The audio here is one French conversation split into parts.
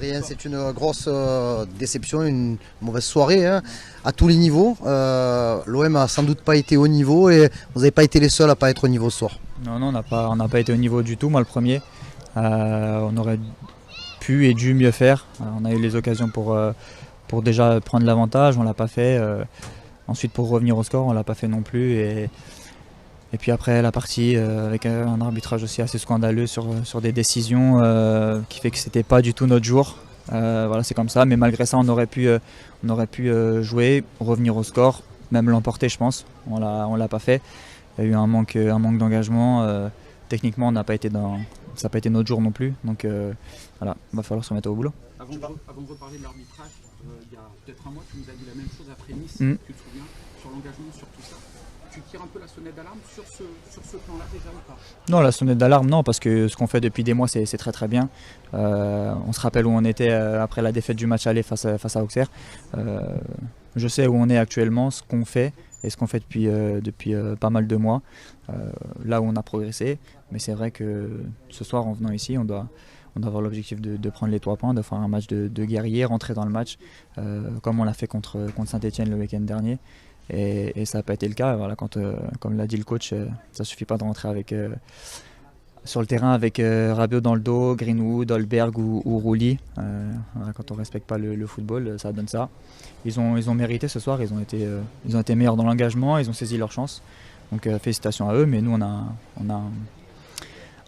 Adrien, c'est une grosse déception, une mauvaise soirée hein, à tous les niveaux. L'OM a sans doute pas été au niveau et vous n'avez pas été les seuls à pas être au niveau ce soir. Non, on n'a pas été au niveau du tout, moi le premier. On aurait pu et dû mieux faire. On a eu les occasions pour déjà prendre l'avantage, on ne l'a pas fait. Ensuite pour revenir au score, on ne l'a pas fait non plus. Et puis après la partie avec un arbitrage aussi assez scandaleux sur des décisions qui fait que c'était pas du tout notre jour. Voilà, c'est comme ça, mais malgré ça on aurait pu jouer, revenir au score, même l'emporter je pense. On l'a pas fait. Il y a eu un manque d'engagement. Techniquement ça n'a pas été notre jour non plus. Donc voilà, il va falloir se remettre au boulot. Avant de reparler de l'arbitrage, il y a peut-être un mois tu nous as dit la même chose après Nice, tu te souviens, sur l'engagement, sur tout ça. Tu tires un peu la sonnette d'alarme sur ce plan-là déjà ou pas? Non, la sonnette d'alarme non, parce que ce qu'on fait depuis des mois c'est très très bien. On se rappelle où on était après la défaite du match aller face à Auxerre. Je sais où on est actuellement, ce qu'on fait et ce qu'on fait depuis pas mal de mois. Là où on a progressé, mais c'est vrai que ce soir en venant ici on doit avoir l'objectif de prendre les 3 points, de faire un match de guerrier, rentrer dans le match comme on l'a fait contre Saint-Etienne le week-end dernier. Et ça n'a pas été le cas. Voilà, comme l'a dit le coach, ça ne suffit pas de rentrer sur le terrain avec Rabiot dans le dos, Greenwood, Holberg ou Rouli. Voilà, quand on ne respecte pas le football, ça donne ça. Ils ont mérité ce soir, ils ont été meilleurs dans l'engagement, ils ont saisi leur chance. Donc félicitations à eux, mais nous on a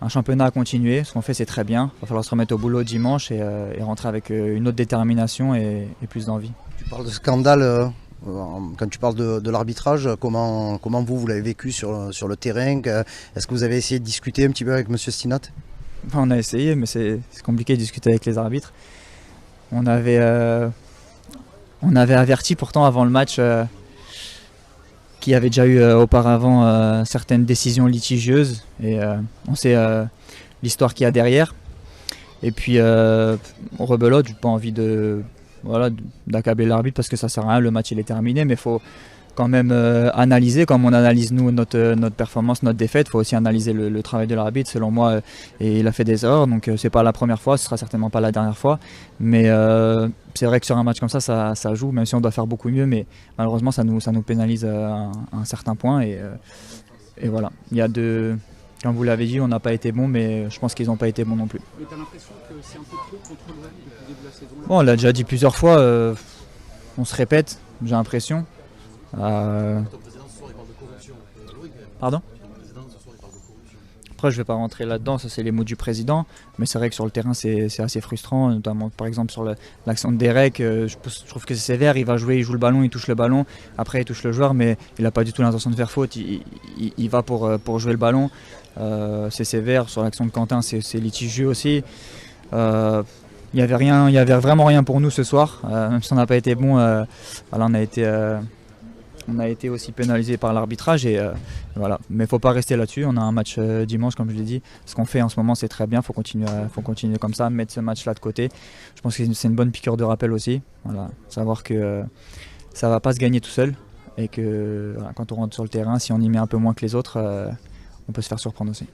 un championnat à continuer. Ce qu'on fait c'est très bien. Il va falloir se remettre au boulot dimanche et rentrer avec une autre détermination et plus d'envie. Tu parles de scandale. Quand tu parles de l'arbitrage, comment vous l'avez vécu sur le terrain? Est-ce que vous avez essayé de discuter un petit peu avec M. Stinat? On a essayé, mais c'est compliqué de discuter avec les arbitres. On avait averti pourtant avant le match qu'il y avait déjà eu auparavant certaines décisions litigieuses. Et on sait l'histoire qu'il y a derrière. Et puis, rebelote, j'ai pas envie d'accabler l'arbitre parce que ça sert à rien, le match il est terminé, mais il faut quand même analyser, comme on analyse nous notre performance, notre défaite, il faut aussi analyser le travail de l'arbitre selon moi, et il a fait des erreurs, donc c'est pas la première fois, ce sera certainement pas la dernière fois, mais c'est vrai que sur un match comme ça joue, même si on doit faire beaucoup mieux, mais malheureusement ça nous pénalise à un certain point, et voilà, il y a comme vous l'avez dit, on n'a pas été bon, mais je pense qu'ils n'ont pas été bons non plus. Mais tu as l'impression que c'est un peu trop contre l'OM depuis le début de la saison? Bon, on l'a déjà dit plusieurs fois, on se répète, j'ai l'impression. Pardon? Après, je ne vais pas rentrer là-dedans, ça c'est les mots du président, mais c'est vrai que sur le terrain c'est assez frustrant, notamment par exemple sur l'action de Derek, je trouve que c'est sévère, il va jouer, il joue le ballon, il touche le ballon, après il touche le joueur, mais il n'a pas du tout l'intention de faire faute, il va pour jouer le ballon, c'est sévère. Sur l'action de Quentin c'est litigieux aussi. Il y avait vraiment rien pour nous ce soir, même si on n'a pas été bon, voilà, on a été aussi pénalisé par l'arbitrage, et voilà. Mais il ne faut pas rester là-dessus, on a un match dimanche comme je l'ai dit, ce qu'on fait en ce moment c'est très bien, il faut continuer comme ça, mettre ce match-là de côté. Je pense que c'est une bonne piqûre de rappel aussi, voilà. Savoir que ça ne va pas se gagner tout seul, et que voilà, quand on rentre sur le terrain, si on y met un peu moins que les autres, on peut se faire surprendre aussi.